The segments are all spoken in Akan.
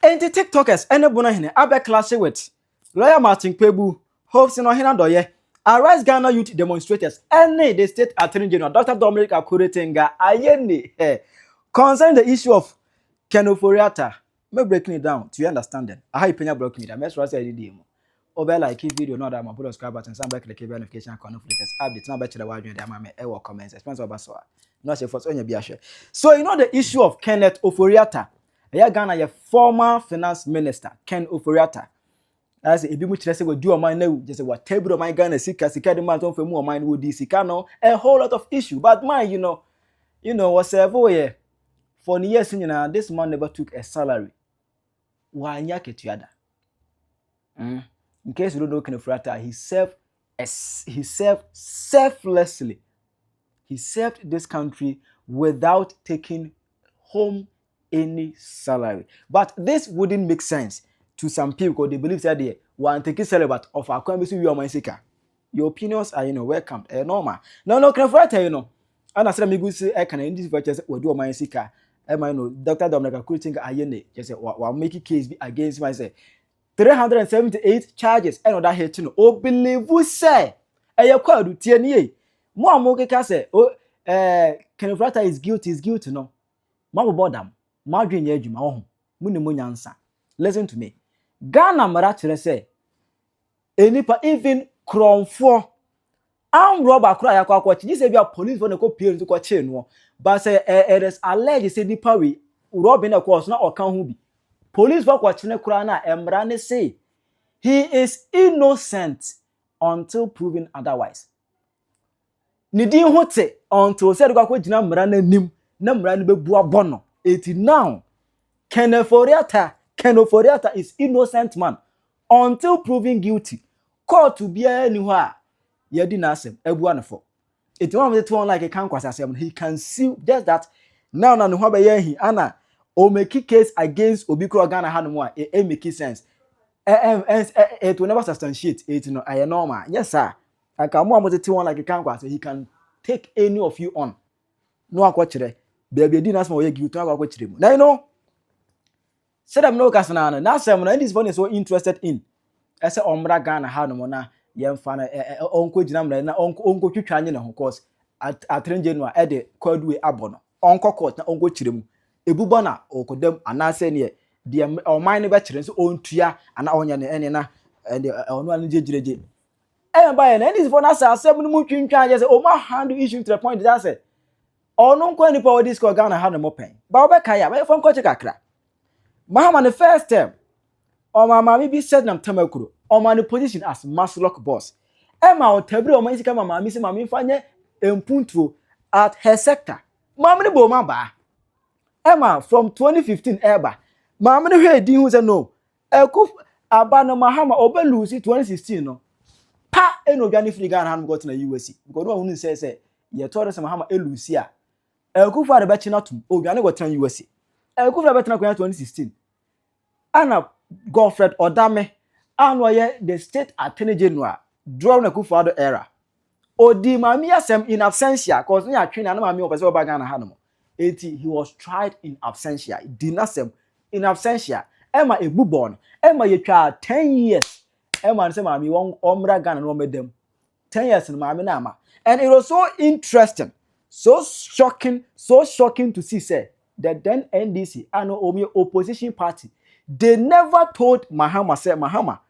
And the TikTokers and the Bonohene abe clash with lawyer Martin Kpebu, Hopeson Adorye, arrest Ghana youth demonstrators, and the state attorney general Dr. Dominic Akuretenga ayeni concerning the issue of Ken Ofori-Atta. Me breaking it down to your understanding. I have Penyah breaking it. I'm just saying the over like video, not that I'm put a subscribe button, some back the cable notification icon of latest updates. Now, bet you the wide range. I'm a comments. Expense of us. Not say for so be share. So you know the issue of Ken Ofori-Atta. Ghana, your former finance minister Ken Ofori-Atta. As a bit much less we do on my now, just what table of my Ghana sika the man on for more mind would this no a whole lot of issue. But mine, you know, what's a for years this man never took a salary. Why nyake to other? In case you don't know Ken Ofori-Atta, he served selflessly. He served this country without taking home any salary. But this wouldn't make sense to some people because they believe that they want to take salary, but of our country, you are my seeker. Your opinions are, welcome. Normal. No, Ken Ofori-Atta, and I said, I'm going to say, I can in this virtue, we do my seeker. Dr. Dominic Akuretenga ayene, just say, while making case against myself. 378 charges and that hit believe we say you quite do TNA. More say Ken Ofori-Atta is guilty no. Ma bodam ma dwen ya adwuma ho muni munyansa. Listen to me. Ghana mara kire say enipa even kronfo am robber kra yakwa chi say bia police for na ko pie to ko che no but say it is alleged say nipa we robbing na course na okan ho bi. Police for kwachine kura na emra ne say he is innocent until proven otherwise. Nidi hote until said kwa jina mra na nim na mra ne bebu abono. It now Ken Ofori-Atta is innocent man until proven guilty. Court to be anywhere. Yedi nasem ebu anfo. It one of the two like a can kwasasem he can sue just that now na no be yen he ana o make case against Obi Kro Ghana Hanumwa, it make sense. It will never substantiate it, I normal. Yes, sir. I can more than one like a canvas, he can take any of you on. No, I watch it. Baby, didn't ask me you to watch him. Now, you know, said I'm no Casana. Now, someone this one is so interested in. I said, Omra Ghana Hanumona, young fan, Uncle Jinam, Uncle Chuchan, of course, at Train General, Eddie, Cordway Abono, Uncle Court, Uncle Chirim. Ebubana okodem anase ne de oman ne be kire so ontua ana onya ne enena and onu anu jejireje ba na this for na asem no mutwintwa je say o ma handle issue to the point that say onu nko ni power disco Ghana ha no mo pen ba obeka ya ba fon ko chekakra mahama the first time o mama mi bi said nam tamakuro o ma the position as maslock boss ma o tabre o man sika mama mi se mama fanye empuntuo at her sector mama ne bo ma ba Emma from 2015 eba. Mama ne hwe din hu se no. Ekuf aba no mahama obelusi 2016 no. Pa eno gani free Ghana han got na USC. Because no hu say ye tore se mahama elusi a. Ekuf ade be china tum. Ogane got na USC. Ekuf ade be na 2016. Ana Godfred Odame anu ye the state attorney general draw na Ekuf ade era. Odi mami asem in absentia cause na atwe na mami opese oba Ghana han mo. He was tried in absentia. Dinasem in absentia. Emma a bubon. Emma you try 10 years. Emma say mami won omra Ghana no me dem. 10 years in mami nama. And it was so interesting, so shocking to see say that then NDC and Omi opposition party they never told Mahama say Mahama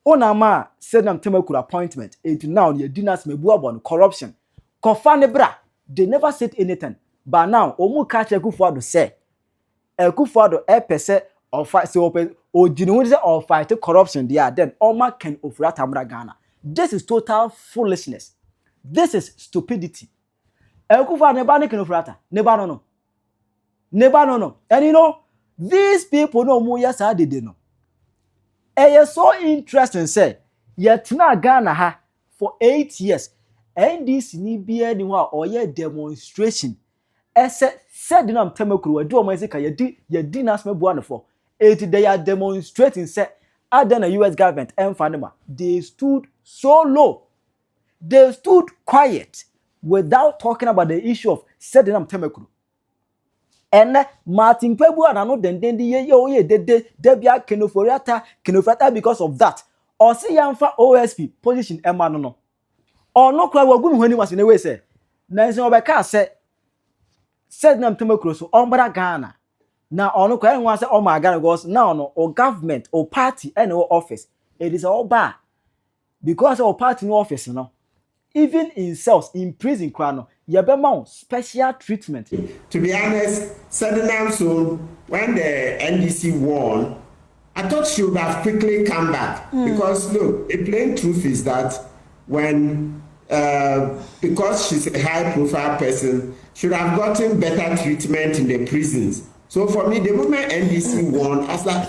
Onama said them Temakura appointment. It now the dinas me buabon corruption. Confane bra. They never said anything. But now, omu catch Akufo-Addo say, Akufo-Addo pese or fight so open or genuinely or fight corruption. They are then Oma Ken Ofori-Atta mra Ghana. This is total foolishness. This is stupidity. Akufo-Addo never Ken Ofori-Atta. Never no. And you know, these people know more yes I did know. And it's so interesting say, yet na Ghana ha for 8 years. And this ni be anyone or ye demonstration. Said them Temakuru do my sika ye dinas me buana for. They are demonstrating say other than the US government and Fanema. They stood so low. They stood quiet without talking about the issue of said them Temakuru. ene Martin Kpebu anano denden di ye dede debia Ken Ofori-Atta because of that or see yamfa OSP position ema no ono kwa wagun honi wase ne we say na nso obeka said nam temokro so ombra Ghana na ono kwa enwa say o ma Ghana because now no o government o party and o office it is all bad because our party no office no even in cells in prison kwano yebema special treatment. To be honest, Saturday so when the NDC won, I thought she would have quickly come back because look, the plain truth is that when because she's a high-profile person, should have gotten better treatment in the prisons. So for me, the moment NDC won, I was like,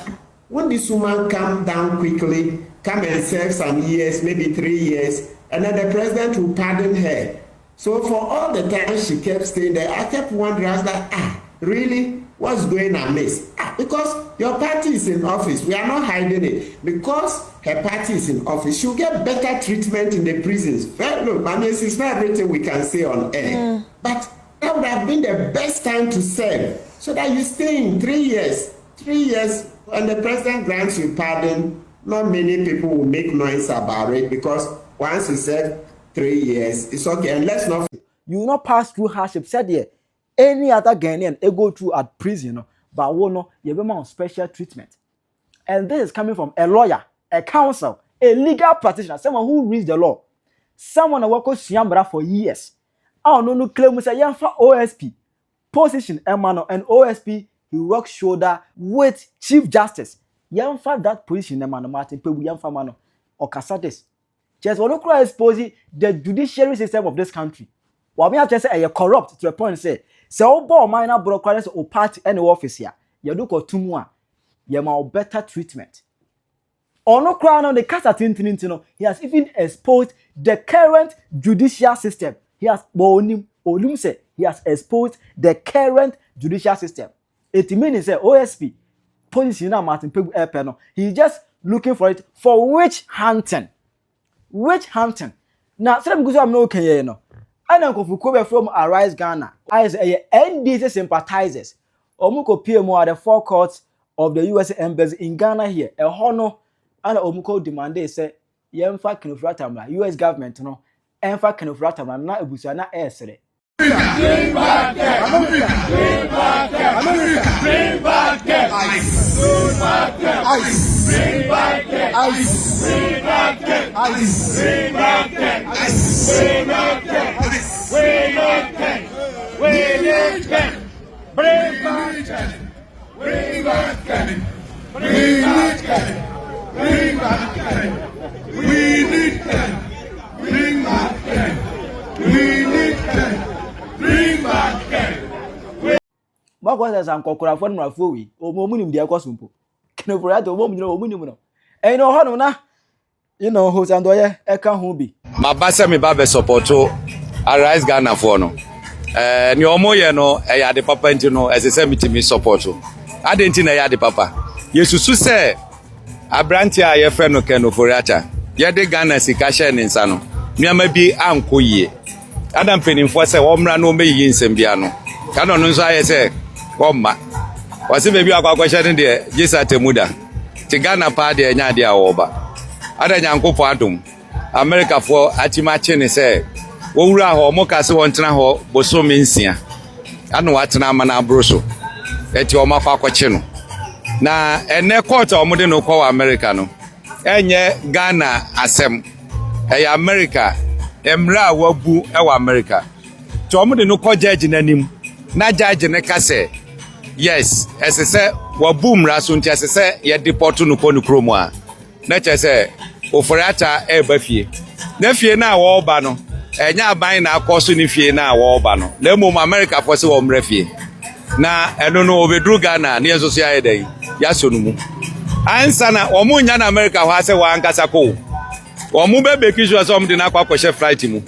when this woman come down quickly, come and serve some years, maybe 3 years, and then the president will pardon her. So for all the time she kept staying there, I kept wondering, I was like, really? What's going amiss? Because your party is in office. We are not hiding it. Because her party is in office, she'll get better treatment in the prisons. Well, look, I mean, it's not everything we can say on air. But that would have been the best time to serve. So that you stay in 3 years. 3 years, when the president grants you pardon, not many people will make noise about it because once you serve 3 years, it's okay. And let's not... You will not pass through hardship. Said here, any other Ghanaian go through at prison, but no, you have on special treatment. And this is coming from a lawyer, a counsel, a legal practitioner, someone who reads the law, someone who worked Siambra for years. I don't know, claim say for OSP position, Emmanuel, and OSP, he works shoulder with Chief Justice. For that position, Emmanuel Martin Kpebu, Yamfa Mano, or Casades. Just want to expose the judiciary system of this country. What we have to say, corrupt to a point. Say, so all minor bureaucrats or party any office here. You look at tumwa, you have better treatment. Or no crown on the cast he has even exposed the current judicial system. He has he has exposed the current judicial system. It means say OSP policy now Martin Kpebu he just looking for it for witch hunting. Witch hunting. Now, some because I'm no okay, no. I know Kofukobe from Arise Ghana. I say NDC sympathizers. Omuko PMO at the forecourts of the US embassy in Ghana here. A honor and Omuko demanded say Yemfa Ken Ofori-Atta US government no. Emfa Ken Ofori-Atta na ebusu na esere. Bring back them! Bring back them! Bring back them! Bring back them! Bring back them! Bring back them! Bring back them! Bring back them! Bring back them! Bring back them! Bring back them! Bring back them! Bring back them! Bring back them! We need them! Bring back them! We need them! Bring back them. What was as I'm cocking for my food? Or Momunim, dear Cosmpo. Ken Ofori-Atta, Momunim. And no honor, you know, Hopeson Adorye, Eka Hubi. My basa me babe supporto Arise Ghana for no. Ni omo ye no, eya de papa nti no, esese me supporto. Adenti na eya de papa. Yesusu se abranti a ye fe no Ken Ofori-Atta. Ye de Ghana sika hye ne nsa no. Niama bi anko yie. Adam penimfo se womra no meyi nsem bia no ka no nso aye se womma wase bebi akwakwahye ne de jesa temuda ti Ghana pa de nya de awoba ada nyankopɔ adom America fo achimache ne se wowura ho mo ka se wontena ho boso mensia ano watena amana abroso eti o makwa akwache no na ene court o mo de no kwa America no enye Ghana asem America emra wabu ewa America to omo de no ko judge nanim na judge ne ka se yes esese wabu mra so nti esese ye deport no ko no kromo a na che se Ofori-Atta e ba fie na fie na wo ba no enya aban na akoso ni fie na wo ba no na mo America fo se wo mra fie na eno no obedru Ghana na yeso so ya den ya so no mu ansa na omo nya na America ho ase wa ankasa ko omu bebe kisho so mde na akwakwahye flight mu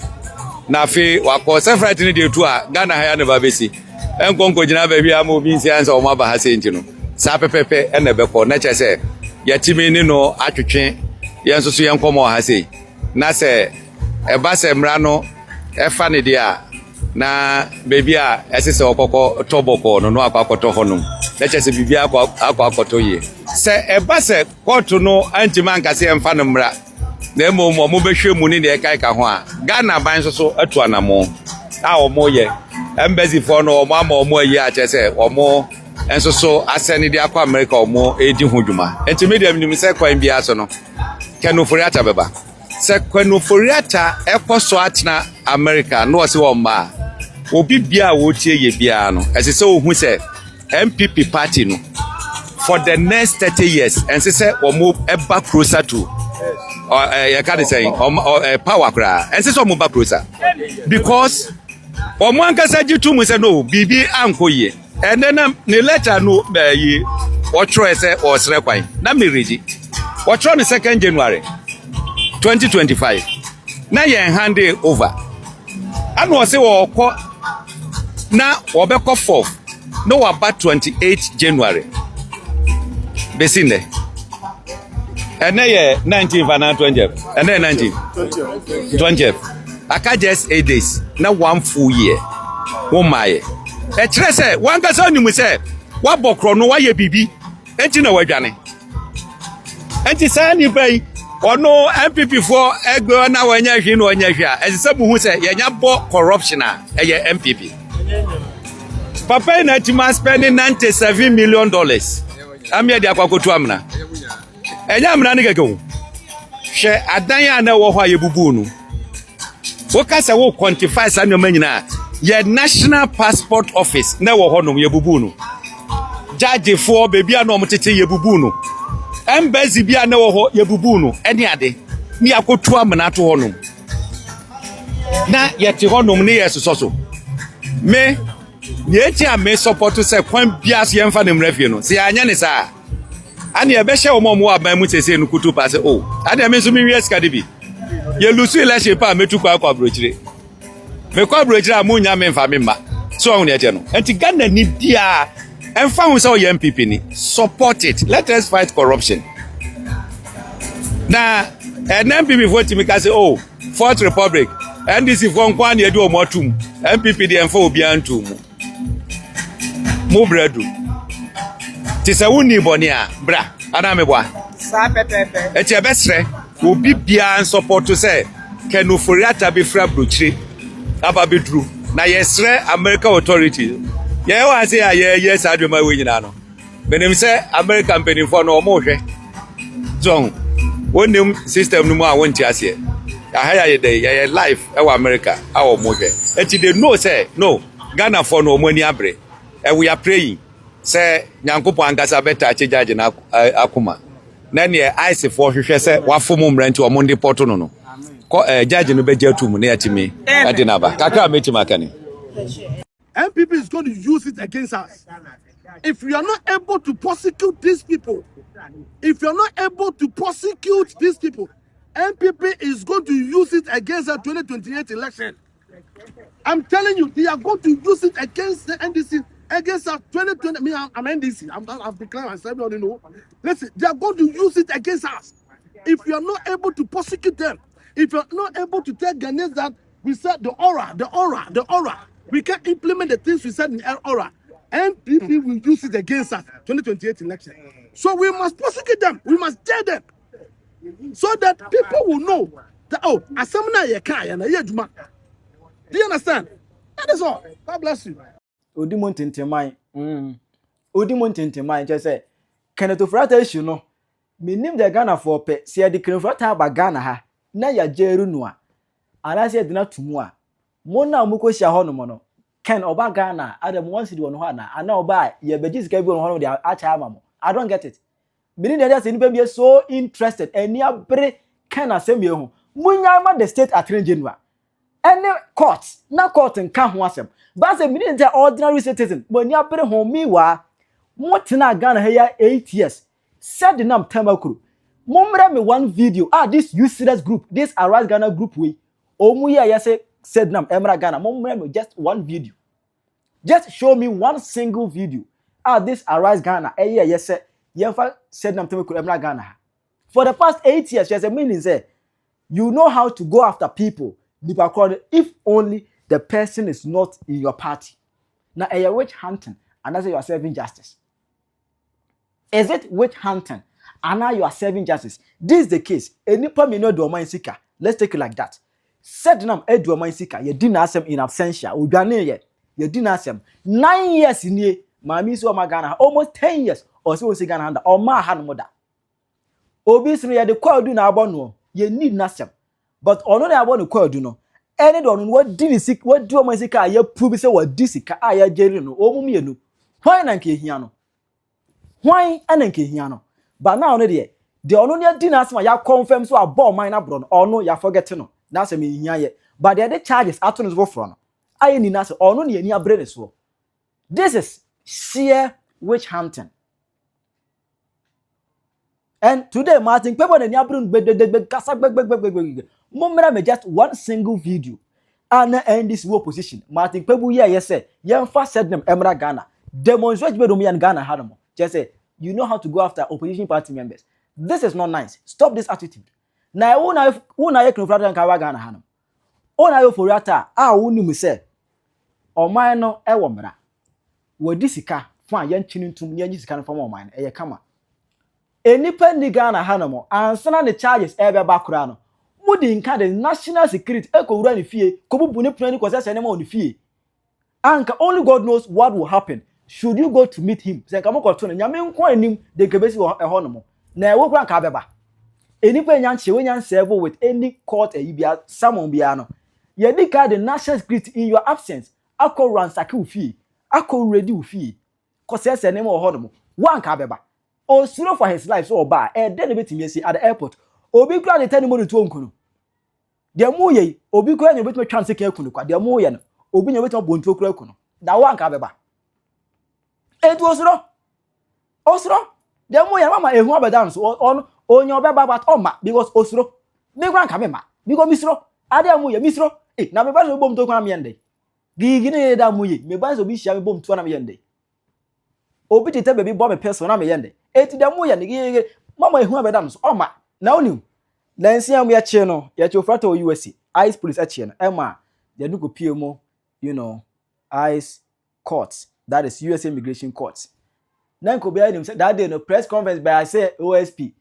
na fe wakose flight ni de tu a Ghana ha ya ne babesi enkonko gina ba bia ma obi nsi ansa o ma ba ha se ntino sa pepepe ene be ko na chese yatimi ni no atwetwe yenso so yenkomo ha se na se eba se mra no efa ne de a na baby a esese okoko toboko no akwakoto honum na chese bibia akwakoto ye se eba se court no antima nkase emfa no mra na emo mo behwe mu ni de kai ka ho a Ghana ban so atu anamo a omo ye embassy for no omo ama omo ayi a chese omo enso so aseni de akwa America omo edi ho dwuma enti medium ni se kwan bia so no Ken Ofori-Atta beba se Ken Ofori-Atta ekoso atena America no se wo ma obi bia wo tie ye bia no esese ohun se MPP party no for the next 30 years ense omo eba closer to you can't say power kra ense omo ba closer because omo ankasa jitu mu se no bibi ankoye and then the letter no yi otro ese osre kwan na mereji otro ni 2nd January 2025 na ye hand over anu o se wo ko na obeko 4th no about 28 January besinde and ye 19th and 20th and then 20th aka just 8 days na 1 full year wo maye e kire se wan ka so nimu se wa bokro no wa ye bibi enti na wadwane enti sa ni bai ono MPP for egbe na wanya hwi no wanya hwi a esese buhu se yenya bo corruption a eye MPP papa na tima spending $97 million amia dia kwakotu amna enya amna ne gege hwe adan ya na wo ho aye bubu nu wo ka se wo quantify sa no manyina ye National Passport Office na wo ho no ye bubu nu judge for baby na omtete ye bubu nu embassy bia na wo ho ye bubu nu ene ade mi akotu amna to ho no na ye ti ho no ne yes so me yeti a me support se kwan bias ye mfa ne mrafie no se anya ne sa ani e be hye omo aban mu sese no kutu pa se ani me so mi wi ska de bi ye lusu election pa metu kwa brochire me kwa brochire amunya me mfa me ma so on ye no enti Ghana ni dia emfa hu se o ye MPP ni support it, let us fight corruption na MPP vote mi ka se Fourth Republic NDC for nkwan ye do omo tum MPP de emfa obi antum mo bredu tisa woni boni a bra ana me bua sa pepepe e besre obi bia support to say Ken Ofori-Atta be fra brochire aba bedru na yesre American authority ye wa say ye sadwe ma we nyina no benim say American company for no mo hwe zon wonim system no mu a wonti ase ahaya ye dey ye life e wa America awo mo hwe eti they know say no Ghana for no mo ni abre and we are praying say nyankopo angasa beta judge na akuma na ne ice for hwehwe say wafom mranti o monde porto no judge no beja tum na yatimi adinaba kakra metima kani MPP is going to use it against us if we are not able to prosecute these people. MPP is going to use it against the 2028 election. I'm telling you, they are going to use it against the NDC, against our 2020. I'm NDC. I've declared myself. You know. Listen, they are going to use it against us. If you are not able to prosecute them, if you are not able to tell Ghanaians that we said the aura, we can't implement the things we said in aura, MPP will use it against us 2028 election. So we must prosecute them. We must tell them, so that people will know that asamna ye kan na ye djuma. Do you understand? That is all. God bless you. Odimo ntentemai just say Ken Ofori-Atta issue no menim the Ghana for pe se de Ken Ofori-Atta ba Ghana ha na ya jeru no a ala se de na tumu a mo na mo ko hia ho no mo no Ken oba Ghana adam wan si de no ho na ana oba ye beji sika bi no ho no de acha ama mo. I don't get it. Meaning that say nipa be so interested eni abre Ken asem ye ho munya ma the state attorney general any court na court nka ho asem but say meaning that ordinary citizen mani abre ho mi wa motina Ghana here 8 years said the name Temakuru momre me one video this useless group this Arise Ghana group we omu ya say said nam Emra Ghana momre me just one video, just show me one single video this Arise Ghana yes said nam Temakuru Emra Ghana for the past 8 years. There's a meaning say you know how to go after people if only the person is not in your party. Now, a witch hunting, and that's you are serving justice. Is it witch hunting? And now you are serving justice. This is the case. Any person no do mind seeker. Let's take it like that. Said nam do mind seeker. You didn't ask him in absentia. Udane ye. You didn't ask him. 9 years in ye. Mami so magana. Almost 10 years. Or so Gana handa. Or ma han mother. Obviously, you the call do na abono. You need nasem. But ono na abono call do no. Any don what did sick? What do mind seeker? You prove say what this seeker. Aya jeri no. Omu mienu. Why na nke hiano? Why na nke hiano? But now the only dinner asma ya confirm so about mine abroad or no ya forget no. That's me here. But the other charges are to go from. I need nas or no near brain so. This is sheer witch hunting. And today, Martin, people in Yabrun me just one single video. And end this war position. Martin Pebu, yes, sir. Young fast said them Emra Ghana. Demonstrate me and Ghana had them. Just say, you know how to go after opposition party members. This is not nice. Stop this attitude. Now, who na ye Ken Ofori-Atta and Ghana hanum. Ona yo Ofori-Atta, who me say, o man no e wo mra. We disika, fan yan chinintum, yan disika no from o man, e kama. Enipa ni Ghana hanum, ansana the charges ebe bakura no. Mudi nka the national security e ko wura ni fie, ko bubu ne plan ni ko sese ne ma oni fie. Anka only God knows what will happen. Should you go to meet him? Say come go to nyame nko anim de kebesi ho no mo. Na e wo kura nka beba. Enipa nyanche we nyan serve with any court e bia someone bia no. Ye di ka the national security in your absence. Akọ ransack u fie. Akọ ready u fie. Ko sese ne mo ho no mo. Wan ka beba. O suro for his life so ba e de ne betimi si at the airport. Obi kura de tani mo to nkunu. De mu ye obi kura ne betimi twanse kan kunu kwa de mu ye no. Obi nya betimi bontu kura kunu. Da wan ka beba. Etu osuro de mo ya mama ehu abedan so on onye obeba but oma because osuro me kwan ka me ma because misro ade mo ya misro na me ba so bom to kwan me yende gigi ne da mo ye me ba so bi hia me bom to na me yende obi tete baby bo me person na me yende eti de mo ya ne gigi mama ehu abedan so oma na oni na nsia mo ya che no ya che Ofori-Atta o USA ice police a che no ema de do ko pie mo ice courts, that is USA immigration courts. Then could be that day no press conference by I say OSP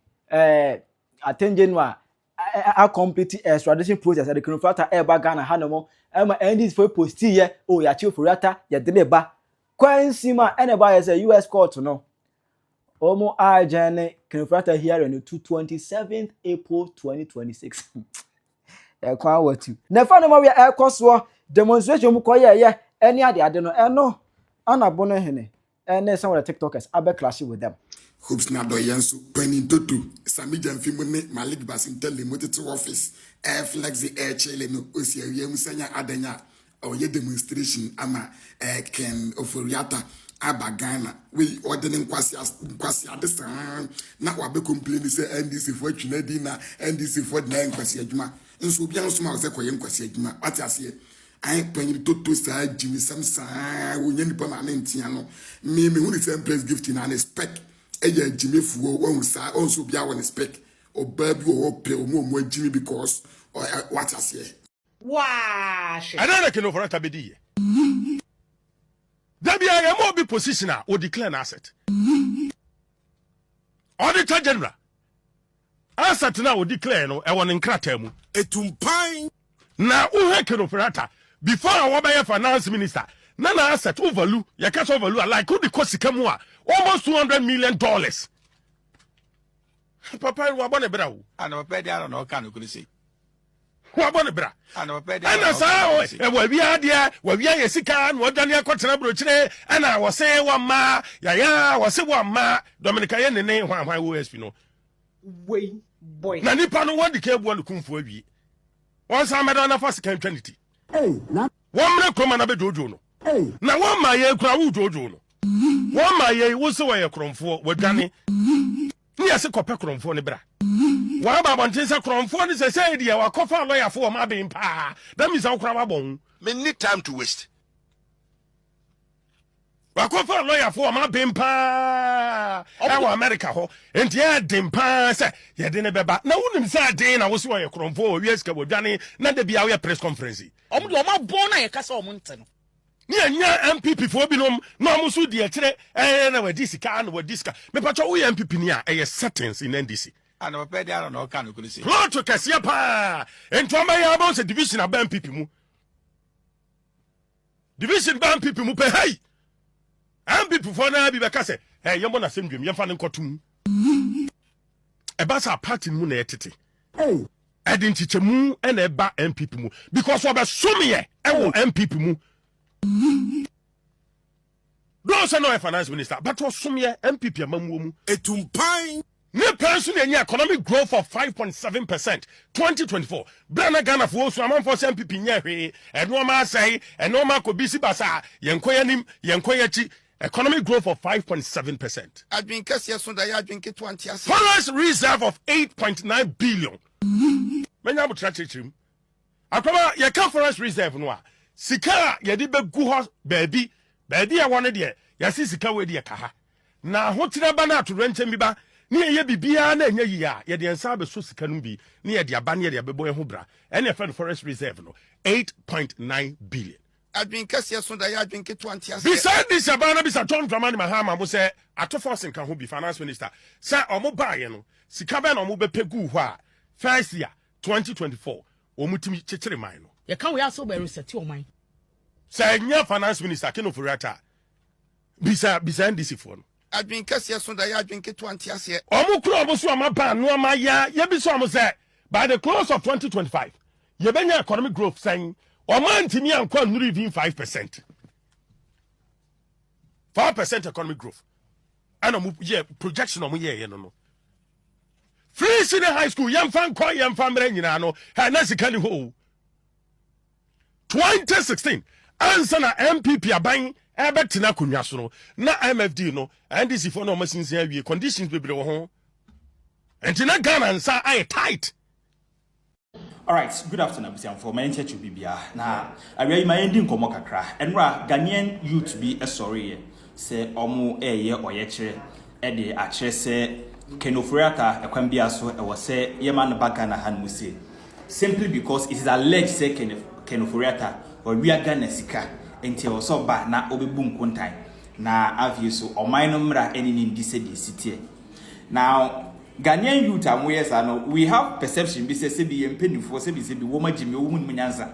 attending a complete extradition process at the Ken Ofori-Atta eba Ghana hanomo and this for post here oh ya chi Ofori-Atta ya deleba kwansima anybody say US court no omo ajane Ken Ofori-Atta hearing to 27th April 2026 e kwa watu na fa no ma we e koso demonstration mu koye any ade no eno ana Bonohene and some of the TikTokers abe clash with them. Hopeson Adorye nso panin toto Sami Jamfimu ne Malik Basintele moteto office flex the chele no osi awia musanya adanya oye demonstration ama Ken Ofori-Atta aba Ghana we ordering kwasi adesa na wa be complain say NDC for twinadi na NDC for na kwasi adwuma nso bia nso ma say koye kwasi adwuma ati ase I penny toto sa Jimmy Samsa wonya nipa ma ntia no me hu say press gift na spec eya Jimmy fuo won sa onso bia won spec oba bi o pe o mo Jimmy because what as here Wow. I don't Ken Ofori-Atta be die. There be a more be positioner or declare an asset. Auditor General. Asset now will declare no I want in Kratemu. etumpan Now who Ken Ofori-Atta before I was finance minister. Nana asset overvalue, ya cash overvalue like who the cost kamua almost $200 million. Papa wa bone bra wo. Ana papa dia no no kan ko say. Wa bone bra. Ana papa dia. Ana sa e wa bia dia, wa bia ye sika no odwane akotena brochire, ana wo se wa ma, ya wo se wa ma Dominica ye ne hwan OSP no. Way boy. Na nipa no won dike buo no kumfu awie. Won sa meda na fast kan trinity. na Won mre kroma na be jojo no. Na won ma ye kura wo jojo no. Won ma ye wo se wa ye kromfo wadwane. Ni ase kope kromfo ne bra. Wa ba bonten se kromfo ne se say dia wa kofa lawyer for ma be mpa. That means akura ba bon. Me need time to waste. Wakofa lawyer for ma bempa ewa America ho enti e dempa say ye de ne beba na wonim say den na wo se wo ye kromfo wi eska bodwane na da bia wo press conference omo de omo bon na ye kasa omo nte no ni anya MPP fo binom na omo so de kire na wadi sika na wadi sika me pacho wo ye MPP ni a e settings in NDC ana papa dia no ka no kunu sei plot kase pa enti omo ya ba se division aba MPP mu division ba MPP mu pe hey MPP for na bi beka se hey yembo na semdwem yemfa ne nkotum e ba sa party mu na etete Hey. Identichemu and a ba MPP mu because of a sumie ewo MPP mu don't say no a finance minister but was sumie MPP amamu mu Etumpan. ne pension any economic growth of 5.7% 2024 Brana Ghana for so amount for MPP nya hwe e no ma say e no ma ko bisi basa yenkoyanim yenkoyachi economic growth of 5.7% adwin kase so da ya adwin keto antiase foreign reserve of 8.9 billion menya bo trachechim akoma ye ka foreign reserve no a sika ye de begu ho baabi ya wone de ya si sika we de ka ha na hotira ba na to renche mi ba ne ye bibia na enya yi a ye de ensa be so sika no bi ne ye de aba ne ye de bebo ye ho bra ene fa foreign reserve no 8.9 billion adwin kase so da ya adwin keto antiase beside this abana bisa John Dramani Mahama mo say atofo senka ho bi finance minister say omo ba ye no sika ba na omo be pegu ho a first year 2024 omutimi chechire man no ye kan we aso be reset o man say nya finance minister Ken Ofori-Atta bisa NDC for no adwin kase so da ya adwin keto antiase omo kuro omo so ama ba no ama ya ye bi so omo say by the close of 2025 ye benya economic growth saying omo antimi ankwa nuru even 5% economic growth and omo ye projection omo ye no free senior high school yamfan kwa yamfan mre nyina no ha na sika ni ho 2016 answer na MPP aban ebetina konwa so no na MFD no NDC for no masinsin awie conditions bebre wo ho entina Ghana nsa ay tight. All right, good afternoon, Mr. For my church bibia. Na awia my ending komo kakra. Enra Ghanaian youth be sorry say omo eye oye kire e de a kire say Ken Ofori-Atta ekwan bia so e wo say yeman baka na han musie simply because it is alleged say Ken Ofori-Atta or we are Ghana sika enti wo so ba na obebu nkontan na avie so oman no mra eni ni ndise de sitie. Now Ghanaian youth am we say no we have perception be say be yempenifo say be wo magime wo mun nyanza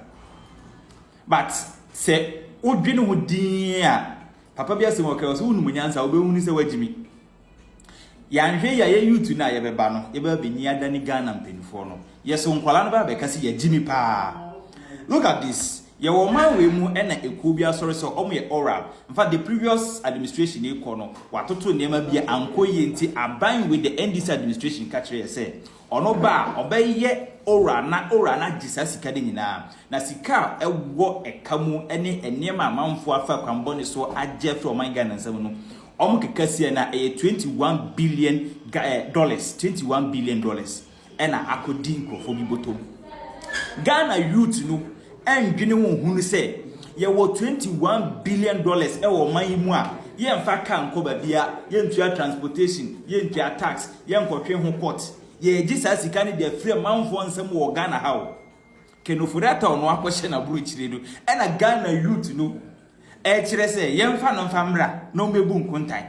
but say odwene ho din a papa bia se mo ka so wo mun nyanza wo be hunu say wagimi yanhwe ya ye youth na ye beba no ye ba beni adani Ghana mpenifo no yeso nkwala no ba be kasi ye jimi pa. Look at this. Ye wo man we mu ena ekuo bia sorry so omo ye oral. In fact the previous administration e ko no watoto nema bia ankoye nti aban with the NDC administration catch here say ono ba obaye oral na gisa sika de nyina na sika ewo ekamu ene enema amanfo afa kwambone so agye from man Ghana nsam no omo kekasi na $21 billion $21 billion ena akodi nkrofo bi botom Ghana youth no endwene wo hunu say ye wo $21 billion e wo man mu a ye mfa kan ko ba bia ye ntua transportation ye ntua tax ye nkotwe ho court ye gisa sika ne de free manfo nsem wo Ghana hawo Ken Ofori-Atta ono akwhye na buru chire do ena Ghana youth no e chire say ye mfa no mfa mra no mebu nkontan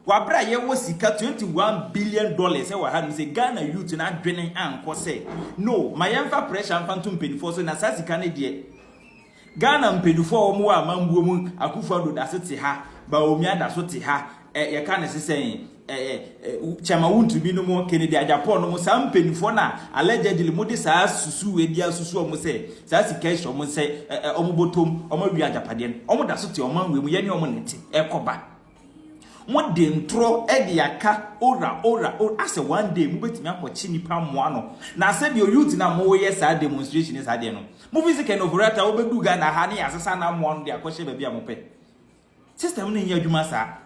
wabra ye wo sika $21 billion e wa ha no say Ghana youth na adwene anko say no my emfa pressure mfantum penifo so na sasika ne de Ghana mpedufo omo wa mambuo mu Akufo-Addo da sete ha ba omia da so te ha ye ka ne sesen chama wuntu bi no mo Kennedy Ajapo no mo sam penifo na allegedly mo de sa susu we dia susu omo say sa sika sho mo say omo botom omo wi ajapade omo da so te omo we mu ye ne omo nete ekoba mo de ntro e de aka ora ase one day mo betimi akwachi nipa mo ano na se bi youth na mo ye sa demonstration is ade no mo fi Ken Ofori-Atta obedu Ghana ha ne asesa na mo ano de akwahye ba bia mo pe system ne nya adwuma sa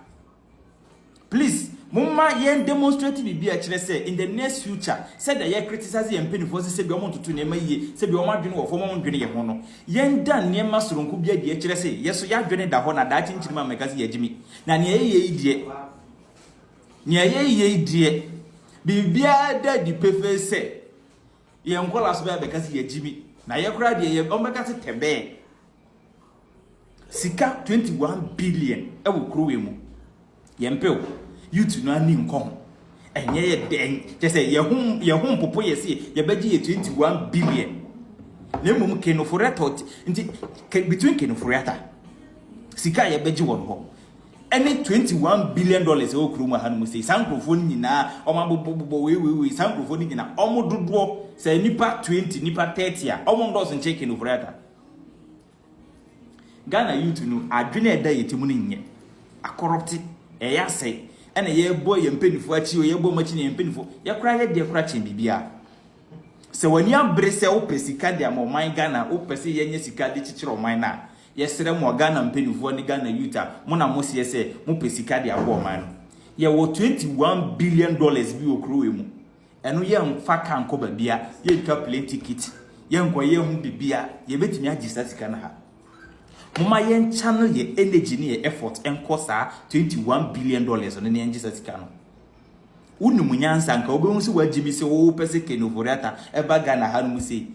please Mumma yen demonstrate bibi a kire say in the next future said that ye criticize yen penifo say be omo tutu ne maye say be omo adwene wo fomo ndwene ye ho no yen dan ne ma soronko bia de kire say yeso ya adwene da ho na da chinchirima mekase ye gimi na ne ye die ne ye die bibia da di pefe say yen kola so be kase ye gimi na ye kura de ye omekase tembe sika 21 billion e wo kruwe mu yempeo youth no ani nko enye ye den je say ye hum popo ye se ye beji ye 21 billion na mum Ken Ofori-Atta nti between Ken Ofori-Atta sika ye beji won ho any 21 billion dollars e okuru mu hanu say sankrofo nyina omabobobo we sankrofo nyina omododo say nipa 20 nipa 30 a omondo so nche Ken Ofori-Atta Ghana youth no adwene eda yetimu ne nye akorrupt eya say ena ye boy ye mpenifo achi o ye bo machi ne mpenifo ye kra ye de kra chen bibia se wani abre se wo pesika de amoman Ghana wo pese ye nye sika de chichire oman na ye sere mo Ghana mpenifo ne Ghana youth a mo na mo se se mo pesika de abo oman no ye wo 21 billion dollars bi okro emu eno ye mfa kan ko babia ye ka plane ticket ye nko ye hu bibia ye betimi agisa sika na ha Mama yen channel ye energy ni ye effort enko sa 21 billion dollars on ne engisa sika no unum nyansa nka obehu se wagimi se wo pese Ken Ofori-Atta eba Ghana ha no se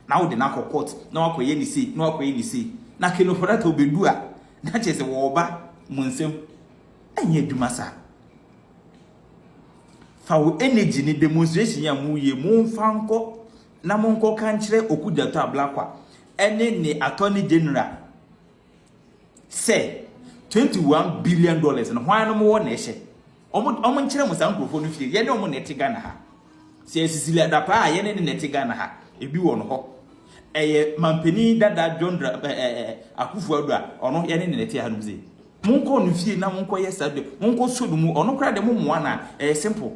na wo de na court na wakoye ni se na wakoye ni se na Ken Ofori-Atta obedu a na chese wo ba munsem anye adwuma sa fa wo energy ni demonstration ya mu ye mu mfanko na monko kanchire okudato ablakwa ene ni attorney general say 21 billion dollars and why no more nation omo nkyere mo sankrofo no fie ye ne omo neti Ghana ha se Cecilia da pa ye ne neti Ghana ha ebi wo no ho eye mampeni dada John Akufo Addo a ono ye ne neti ha no ze monko no fie na monko ye sade monko sodu mu ono kra de mo moa na simple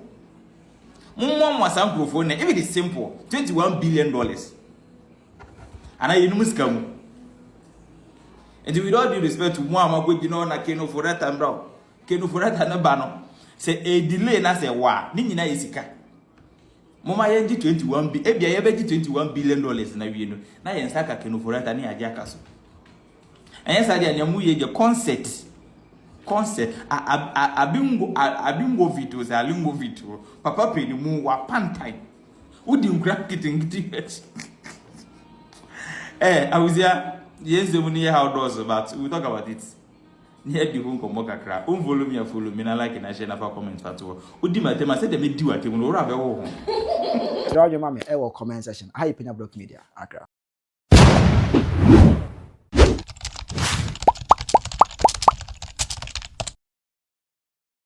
mo sankrofo ne it is simple 21 billion dollars ana ye no muskamu. And with all due respect to Muhammad Gwejino na Ken Ofori-Atta mbra Ken Ofori-Atta na ba no say a delay na say wa ni nyina yesika mama ye 21 bi ebia ye beji 21 billion dollars na wie no na ye nsaka Ken Ofori-Atta ni aje akaso enye sa dia nyamu ye je concept abingo video za lingo video papa pe ni mu wa pantai udi nkra kitingiti awuzia yes, the money how does but we talk about it. Here the home come kakra. Follow me na like na share na fa comment fatu. Udi ma tema say dem di wa temu no ra be wo ho. Draw your mommy, comment section. Hi, Penyah Block Media, Accra.